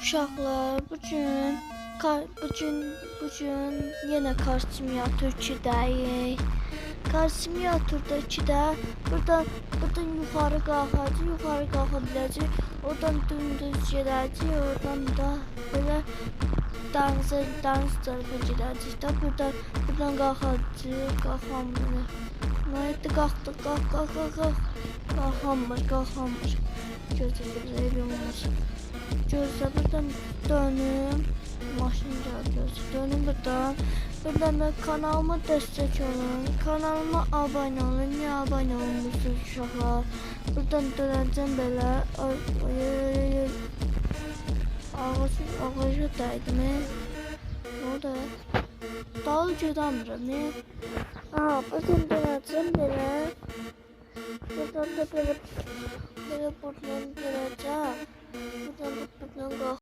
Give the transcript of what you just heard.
Uşaqlar, bugün yenə Car Simulator 2-dəyik. Car Simulator'da 2-də buradan yuxarı qalxa biləcək. Oradan dümdüz gedəcək, oradan da belə dəniz tərəfə gedəcək də. Buradan qalxacaq, qalxamır. Nəyətdə qalxdıq, qalx. Qalxamır. Gözlə, gözlə, buradan dönüm. Maşın gəldi, dönüm buradan. Buradan da kanalıma dəstək olun. Kanalıma abunə olun. Niyə abunə olmuşsunuz uşaqlar? Buradan dönəcəm belə. Ağaca dəydim. Nə oldu? Dalı gedəmirəm. Buradan dönəcəm belə. Buradan da belə buradan gələcəm. Buradan qalx.